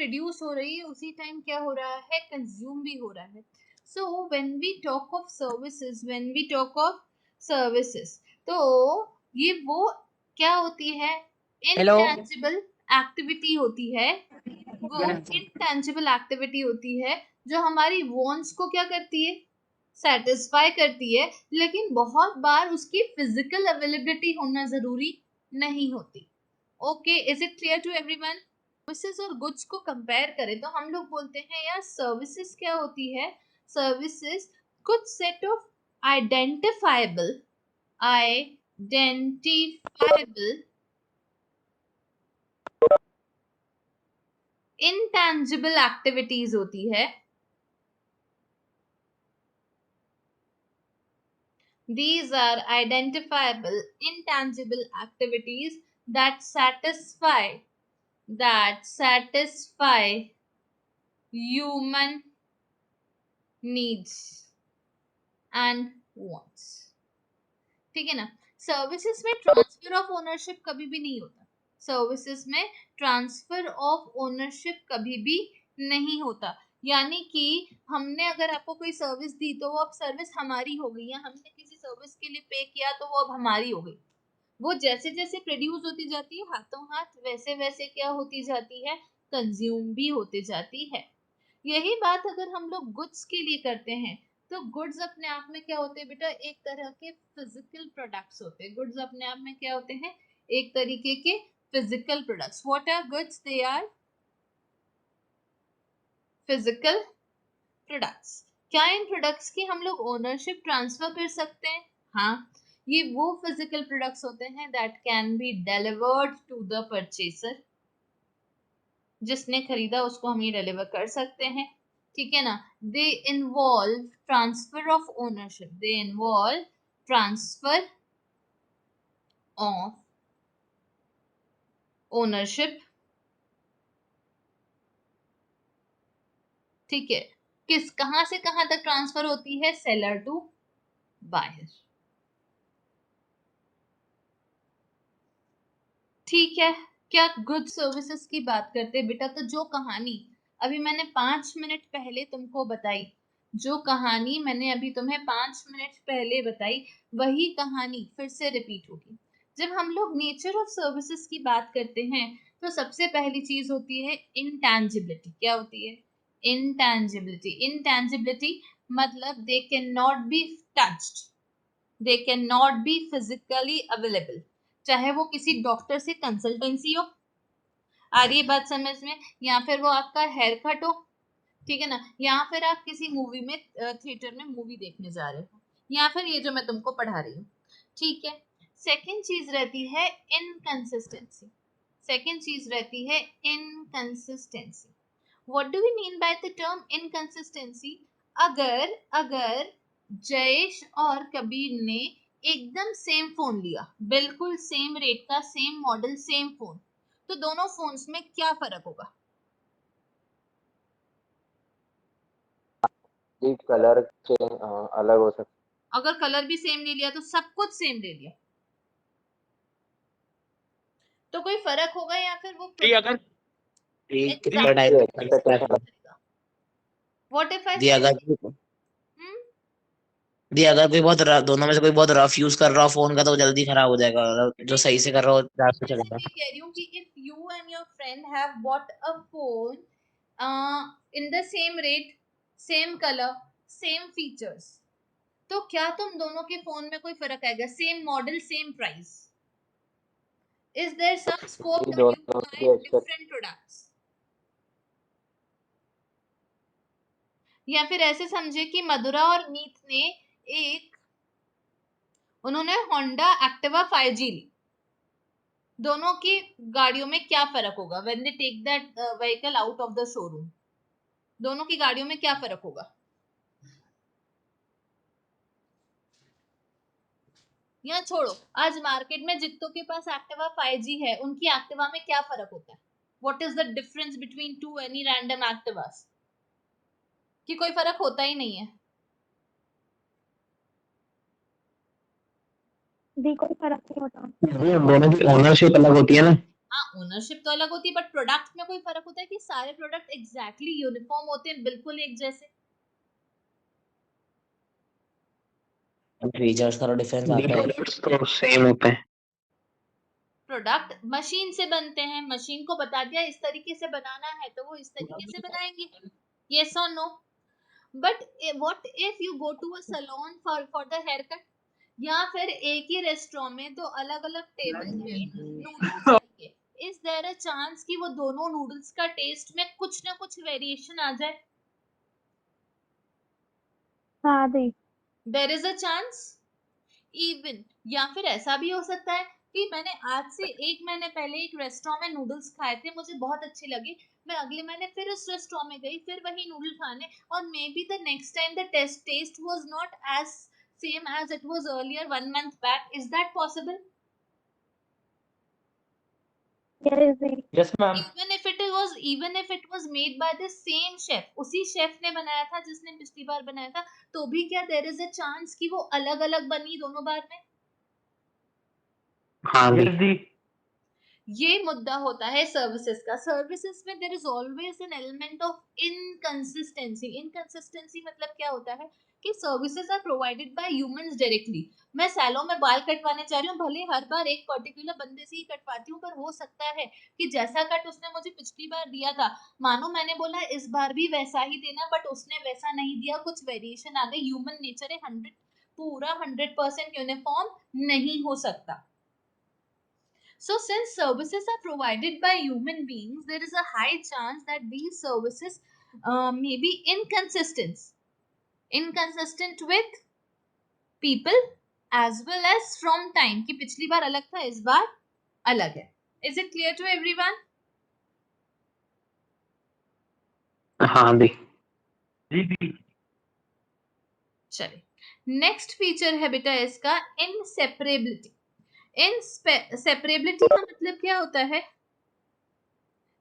Produce हो रही है उसी टाइम क्या हो रहा है, कंज्यूम भी हो रहा है. So when we talk of services, तो ये वो क्या होती है, हेलो इनटैंजिबल एक्टिविटी होती है. वो इनटैंजिबल एक्टिविटी होती है जो हमारी वॉन्ट्स को क्या करती है, सेटिस्फाई करती है, लेकिन बहुत बार उसकी फिजिकल अवेलेबिलिटी होना जरूरी नहीं होती. Okay, is it clear to everyone? Services और गुड्स को कंपेयर करें तो हम लोग बोलते हैं यार सर्विसेज क्या होती है, सर्विसेज कुछ set of identifiable intangible activities होती है. These are identifiable intangible activities that satisfy human needs and wants. ठीक है ना. सर्विसेज में ट्रांसफर ऑफ ओनरशिप कभी भी नहीं होता. सर्विसेज में ट्रांसफर ऑफ ओनरशिप कभी भी नहीं होता. यानी कि हमने अगर आपको कोई सर्विस दी तो वो अब सर्विस हमारी हो गई, या हमने किसी सर्विस के लिए पे किया तो वो अब हमारी हो गई. वो जैसे जैसे प्रोड्यूस होती जाती है हाथों हाथ, वैसे वैसे क्या होती जाती है, कंज्यूम भी होती जाती है. यही बात अगर हम लोग गुड्स के लिए करते हैं तो गुड्स अपने आप में क्या होते हैं बेटा, एक तरह के फिजिकल प्रोडक्ट्स होते हैं. गुड्स अपने आप में क्या होते हैं, एक तरीके के physical products. What are goods? They are physical products. क्या इन प्रोडक्ट्स की हम लोग ओनरशिप ट्रांसफर कर सकते हैं? हाँ, ये वो फिजिकल प्रोडक्ट्स होते हैं that can be delivered to the purchaser. जिसने खरीदा उसको हम ये डिलीवर कर सकते हैं. ठीक है ना. They involve transfer of ownership. ठीक है. कहां से कहां तक ट्रांसफर होती है? Seller to buyer. ठीक है. क्या गुड सर्विसेज की बात करते हैं बेटा, तो जो कहानी अभी मैंने 5 मिनट पहले तुमको बताई, जो कहानी मैंने अभी तुम्हें 5 मिनट पहले बताई, वही कहानी फिर से रिपीट होगी. जब हम लोग नेचर ऑफ सर्विसेज की बात करते हैं तो सबसे पहली चीज होती है इंटैंजिबिलिटी. क्या होती है? इंटैंजिबिलिटी मतलब they can not be touched, they can not be physically available. चाहे वो किसी डॉक्टर से कंसल्टेंसी हो, आ रही है बात समझ में, या फिर वो आपका हेयर कट हो, ठीक है ना, या फिर आप किसी मूवी में थिएटर में मूवी देखने जा रहे हो, या फिर ये जो मैं तुमको पढ़ा रही हूँ. ठीक है. सेकंड चीज रहती है inconsistency. What do we mean by the term inconsistency? अगर अगर जयेश और कबीर ने एकदम सेम फोन लिया, बिल्कुल सेम रेट का, सेम मॉडल, सेम फोन, तो दोनों फोन्स में क्या फर्क होगा? कलर अलग हो सकता. अगर कलर भी सेम ले लिया तो सब कुछ सेम ले लिया तो कोई फर्क होगा, या फिर वो अगर व्हाट इफ आई दी से अगर कोई दोनों में से कोई बहुत रफ यूज कर रहा हो फोन का तो जल्दी खराब हो जाएगा. जो सही से कर रहा हो ज्यादा चलेगा. मैं कह रही हूँ कि if you and your friend have bought a phone in the same rate, same colour, same features, तो क्या तुम दोनों के फोन में कोई फर्क आएगा? Same model, same price. Is there some scope that you buy different products? या फिर ऐसे समझे कि मधुरा और मीत ने उन्होंने होंडा एक्टिवा 5G ली. दोनों की गाड़ियों में क्या फर्क होगा when they take that vehicle out of the showroom? दोनों की गाड़ियों में क्या फर्क होगा? या छोड़ो, आज मार्केट में जितनों के पास एक्टिवा 5G है उनकी एक्टिवा में क्या फर्क होता है? What is the difference between two any random Activas? कि कोई फर्क होता ही नहीं है. कोई फर्क नहीं होता. दोनों की ओनरशिप अलग होती है ना. हाँ, ओनरशिप तो अलग होती है, बट प्रोडक्ट में कोई फर्क होता है कि सारे प्रोडक्ट एग्जैक्टली यूनिफॉर्म होते हैं, बिल्कुल एक जैसे? फीचर्स का डिफरेंस आता है। प्रोडक्ट्स तो सेम होते हैं। प्रोडक्ट मशीन से बनते हैं, मशीन को बता दिया इस तरीके से बनाना है तो वो इस तरीके से बनाएंगे, yes or no? But what if you go to a saloon for the hair cut, या फिर एक ही रेस्टोरेंट में दो अलग अलग टेबल पे नूडल्स रखे, इज देयर अ चांस कि वो दोनों नूडल्स का टेस्ट में कुछ ना कुछ वेरिएशन आ जाए? हाँ दी। There is a chance. Even या फिर ऐसा भी हो सकता है कि मैंने आज से 1 महीने पहले एक रेस्टोरेंट में नूडल्स खाए थे, मुझे बहुत अच्छे लगे, मैं अगले महीने फिर उस रेस्टोरेंट में गई, फिर वही नूडल खाने, और maybe the next time the taste was not as same as it was earlier 1 month back. Is that possible? Yes दी। Yes ma'am. even if it was made by the same chef, उसी chef ने बनाया था जिसने पिछली बार बनाया था, तो भी क्या देयर इज अ चांस कि वो अलग अलग बनी दोनों बार में? हाँ दी। ये मुद्दा होता है सर्विसेज का। सर्विसेज में there is always an element of inconsistency. Inconsistency मतलब क्या होता है कि services are provided by humans directly. मैं सैलून में बाल कटवाने जा रही हूँ, भले हर बार एक पर्टिकुलर बंदे से ही कटवाती हूँ, पर हो सकता है कि जैसा कट उसने मुझे पिछली बार दिया था, मानो मैंने बोला इस बार भी वैसा ही देना, बट उसने वैसा नहीं दिया, कुछ वेरिएशन आ गई। ह्यूमन नेचर है, 100% यूनिफॉर्म नहीं हो सकता। So, since services are provided by human beings, there is a high chance that these services may be inconsistent with people as well as from time, कि पिछली बार अलग था, इस बार अलग है। Is it clear to everyone? हाँ दी। जी दी। चलिए, next feature है बेटा इसका इनसेपरेबिलिटी। इनसेपरेबिलिटी का मतलब क्या होता है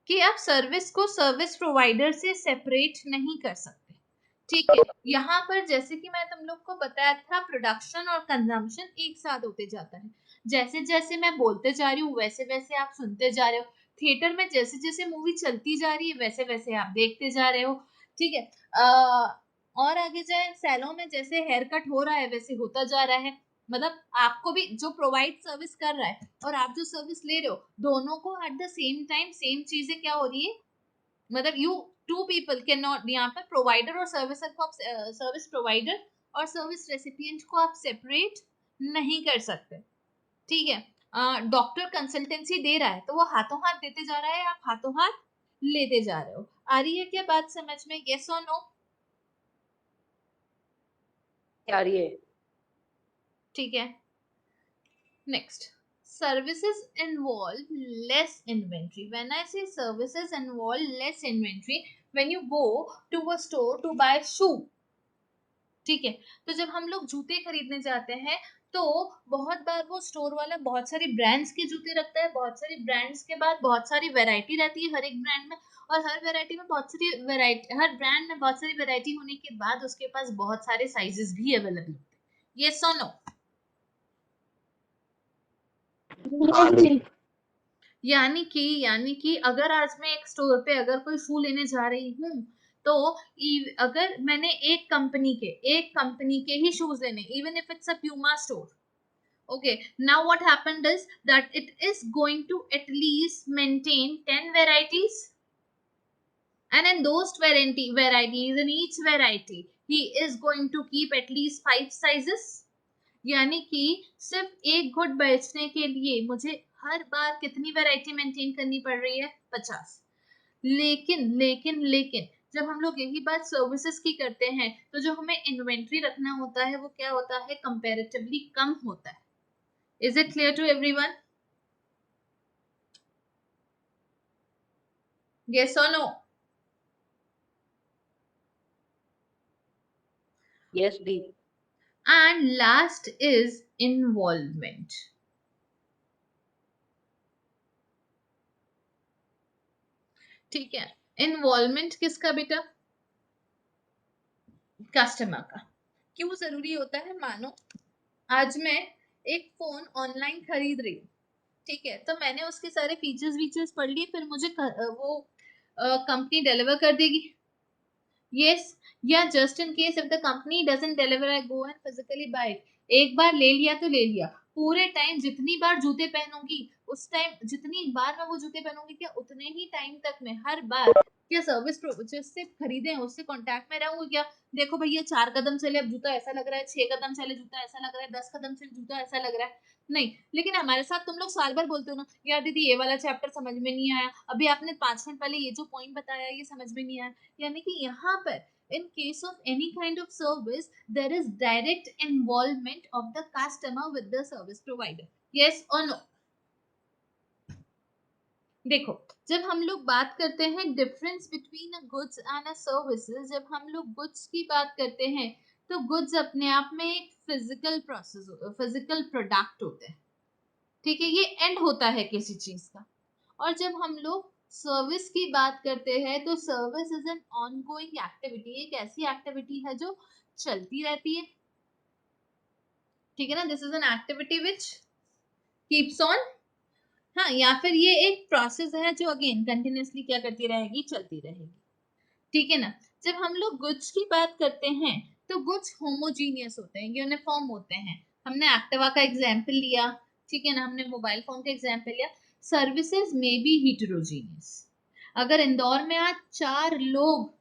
कि आप सर्विस को सर्विस प्रोवाइडर से सेपरेट नहीं कर सकते। ठीक है, यहाँ पर जैसे कि मैं तुम लोग को बताया था, प्रोडक्शन और कंजम्पशन एक साथ होते जाता है। जैसे जैसे मैं बोलते जा रही हूँ वैसे वैसे आप सुनते जा रहे हो। थिएटर में जैसे जैसे मूवी चलती जा रही है वैसे वैसे आप देखते जा रहे हो। ठीक है, और आगे जाए, सैलून में जैसे हेयर कट हो रहा है वैसे होता जा रहा है। मतलब आपको भी जो प्रोवाइड सर्विस कर रहा है और आप जो सर्विस ले रहे हो, दोनों को at the same time same चीजें क्या हो रही है, मतलब you two people can not, यहाँ पर प्रोवाइडर और सर्विसर को आप सर्विस प्रोवाइडर और सर्विस रेसिपिएंट को आप सेपरेट नहीं कर सकते। ठीक है, डॉक्टर कंसल्टेंसी दे रहा है तो वो हाथों हाथ देते जा रहा है, आप हाथों हाथ लेते जा रहे हो। आ रही है क्या बात समझ में? यस और नो? आ रही है। ठीक है, next, services involve less inventory. When I say services involve less inventory, when you go to a store to buy shoe, ठीक है, तो जब हम लोग जूते खरीदने जाते हैं तो बहुत बार वो स्टोर वाला बहुत सारी ब्रांड्स के जूते रखता है, बहुत सारी ब्रांड्स के बाद बहुत सारी वैरायटी रहती है हर एक ब्रांड में, और हर वैरायटी में बहुत सारी वैरायटी, हर ब्रांड में बहुत सारी वैरायटी होने के बाद उसके पास बहुत सारे साइजेस भी अवेलेबल होते हैं। यस और नो? यस दी। यानी कि अगर आज मैं एक स्टोर पे अगर कोई शू लेने जा रही हूँ, तो अगर मैंने एक कंपनी के ही शूज लेने, even if it's a Puma store, okay, now what happened is that it is going to at least maintain 10 varieties, and in those varieties, in each variety he is going to keep at least 5 sizes। यानी कि सिर्फ एक good बेचने के लिए मुझे हर बार कितनी variety maintain करनी पड़ रही है? 50। लेकिन लेकिन लेकिन जब हम लोग यही बात सर्विसेज की करते हैं तो जो हमें इन्वेंट्री रखना होता है वो क्या होता है? कंपैरेटिवली कम होता है। Is it clear to everyone? Yes और नो? यस दी। And last is involvement. ठीक है, इन्वॉल्वमेंट किसका बेटा? कस्टमर का। क्यों जरूरी होता है? मानो आज मैं एक फोन ऑनलाइन खरीद रही हूँ, ठीक है, तो मैंने उसके सारे फीचर्स पढ़ लिए, फिर मुझे वो कंपनी डिलीवर कर देगी। यस, या just in case if the company doesn't deliver I go and physically buy it. एक बार ले लिया तो ले लिया, पूरे टाइम जितनी बार जूते पहनूंगी उस टाइम, जितनी बार मैं वो जूते पहनूंगी क्या उतने ही टाइम तक मैं हर बार क्या सर्विस जिससे खरीदे उससे कांटेक्ट में रहूंगी क्या? देखो भैया 4 कदम चले अब जूता ऐसा लग रहा है, 6 कदम चले जूता ऐसा लग रहा है, 10 कदम चले जूता ऐसा लग रहा है। नहीं, लेकिन हमारे साथ तुम लोग साल भर बोलते हो ना, यार दीदी ये वाला चैप्टर समझ में नहीं आया, अभी आपने 5 मिनट पहले ये जो पॉइंट बताया ये समझ में नहीं आया। यानी कि यहाँ पर in case of any kind of service there is direct involvement of the customer with the service provider, yes or no? देखो, जब हम लोग बात करते हैं difference between a goods and a services, जब हम लोग गुड्स की बात करते हैं तो गुड्स अपने आप में एक फिजिकल प्रोसेस, फिजिकल प्रोडक्ट होते हैं, ठीक है, ये एंड होता है किसी चीज का। और जब हम लोग सर्विस की बात करते हैं तो service is an ongoing activity, एक ऐसी एक्टिविटी है जो चलती रहती है, ठीक है ना, this is an activity which keeps on, हाँ, या फिर ये एक प्रोसेस है जो अगेन कंटिन्यूअसली क्या करती रहेगी, चलती रहेगी, ठीक है ना। जब हम लोग गुड्स की बात करते हैं तो गुड्स होमोजीनियस होते हैं, यूनिफॉर्म होते हैं। हमने एक्टिवा का एग्जाम्पल लिया, ठीक है ना, हमने मोबाइल फोन का एग्जाम्पल लिया। सर्विसेज में बी हिटरोजीनियस। अगर इंदौर में आज 4 लोग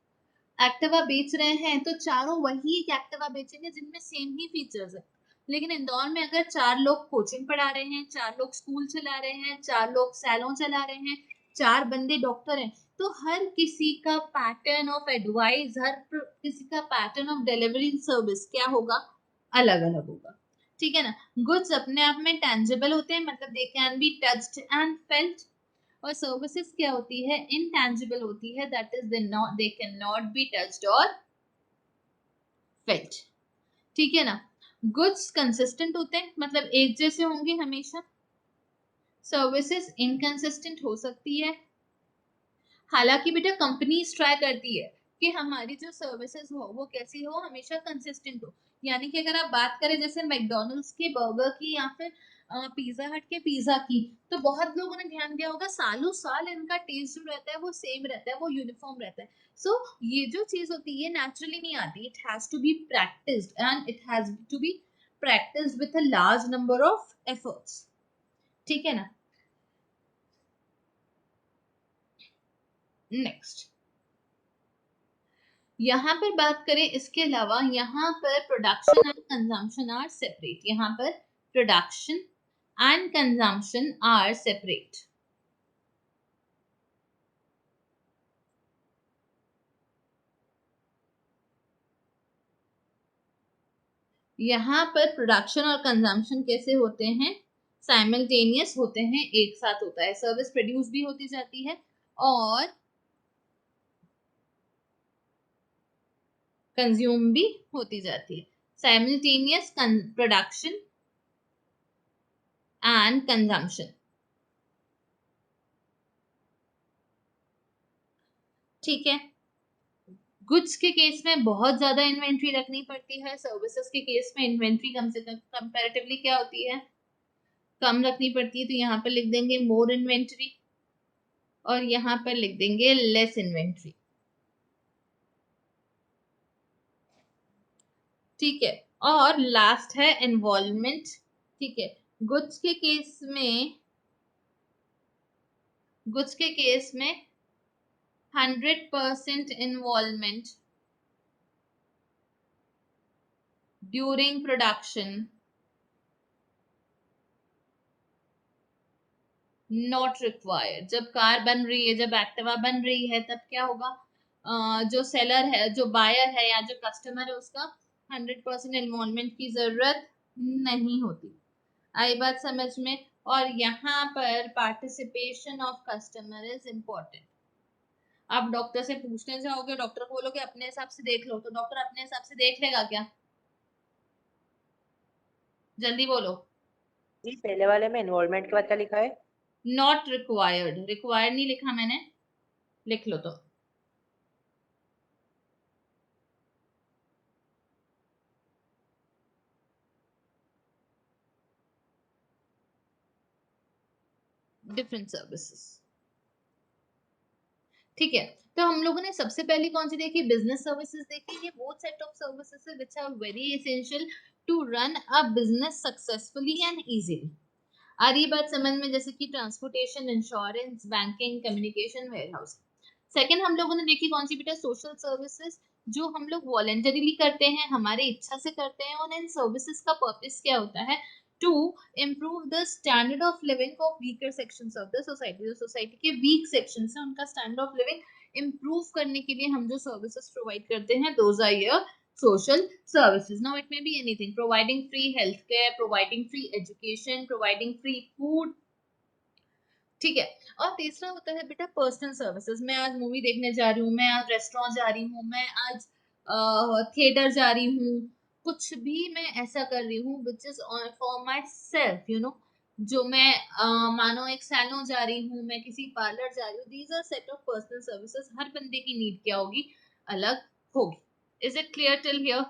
एक्टिवा बेच रहे हैं तो चारों वही एक एक्टिवा बेचेंगे जिनमें सेम ही फीचर्स है। लेकिन इंदौर में अगर 4 लोग कोचिंग पढ़ा रहे हैं, 4 लोग स्कूल चला रहे हैं, 4 लोग सैलून चला रहे हैं, 4 बंदे डॉक्टर हैं, तो हर किसी का पैटर्न ऑफ एडवाइस, हर किसी का पैटर्न ऑफ डिलीवरी सर्विस क्या होगा, अलग अलग होगा, ठीक है ना। गुड्स अपने आप में टेंजिबल होते हैं, मतलब they can be touched and felt. और सर्विसेज क्या होती है, इनटेंजिबल होती है, that is they can not be touched और फेल्ट, ठीक है ना। गुड्स कंसिस्टेंट होते हैं, मतलब एक जैसे होंगे हमेशा। सर्विसेज इनकंसिस्टेंट हो सकती है, हालांकि बेटा कंपनीज ट्राई करती है कि हमारी जो सर्विसेज हो वो कैसी हो, हमेशा कंसिस्टेंट हो। यानी कि अगर आप बात करें जैसे मैकडोनल्ड्स के बर्गर की या फिर पिज्जा हट के पिज्जा की, तो बहुत लोगों ने ध्यान दिया होगा सालों साल इनका टेस्ट जो रहता है वो सेम रहता है, वो यूनिफॉर्म रहता है। सो ये जो चीज होती है नेचुरली नहीं आती, it has to be practised and it has to be practised with a large number of efforts, ठीक है ना। नेक्स्ट, यहाँ पर बात करें इसके अलावा, यहाँ पर production and consumption are separate, यहाँ पर production and consumption are separate. यहाँ पर प्रोडक्शन और कंजम्पशन कैसे होते हैं, साइमल्टेनियस होते हैं, एक साथ होता है। सर्विस प्रोड्यूस भी होती जाती है और कंज्यूम भी होती जाती है। साइमल्टेनियस प्रोडक्शन एंड कंजम्पशन, ठीक है। गुड्स के केस में बहुत ज्यादा इन्वेंट्री रखनी पड़ती है, सर्विसेज के केस में इन्वेंट्री कम से कम कंपैरेटिवली क्या होती है, कम रखनी पड़ती है। तो यहाँ पर लिख देंगे मोर इन्वेंट्री और यहाँ पर लिख देंगे लेस इन्वेंट्री, ठीक है। और लास्ट है इन्वॉल्वमेंट, ठीक है। गुड्स के केस में, गुड्स के केस में 100% involvement during production not required. जब कार बन रही है, जब एक्टिवा बन रही है, तब क्या होगा, जो सेलर है, जो बायर है या जो कस्टमर है उसका 100% इन्वॉल्वमेंट की जरूरत नहीं होती। आई बात समझ में। और यहाँ पर participation of customer is important. आप डॉक्टर से पूछने जाओगे, डॉक्टर को बोलोगे अपने हिसाब से देख लो, तो डॉक्टर अपने हिसाब से देख लेगा क्या? जल्दी बोलो। जी पहले वाले में इन्वॉल्वमेंट के बाद क्या लिखा है? नॉट रिक्वायर्ड, रिक्वायर्ड नहीं लिखा मैंने, लिख लो तो। Different services. ठीक है, तो हम लोगों ने सबसे पहले कौन सी देखी, बिजनेस सर्विसेज देखी। ये वो सेट ऑफ सर्विसेज है which are very essential to run a business successfully and easily. आ रही बात समझ में, जैसे कि transportation, insurance, banking, communication, warehouse. Second हम लोगों ने देखी कौन सी बेटा, सोशल सर्विसेज, जो हम लोग वॉलेंटरीली करते हैं, हमारे इच्छा से करते हैं, और इन सर्विसेज का पर्पस क्या होता है, to improve the standard of living of weaker sections of the society. जो सोसाइटी के वीक सेक्शंस हैं उनका स्टैंडर्ड ऑफ लिविंग इम्प्रूव करने के लिए हम जो सर्विसेज प्रोवाइड करते हैं, those are your social services. Now it may be anything: providing free healthcare, providing free education, providing free food. ठीक है, और तीसरा होता है बेटा पर्सनल सर्विसेज। मैं आज मूवी देखने जा रही हूँ, मैं आज रेस्टोरेंट जा रही हूँ, मैं आज थिएटर जा रही हूँ, कुछ भी मैं ऐसा कर रही हूँ which is for my self, you know, जो मैं मानो एक सैलून जा रही हूँ, मैं किसी पार्लर जा रही हूँ, these are set of personal services. हर बंदे की नीड क्या होगी, अलग होगी। Is it clear till here?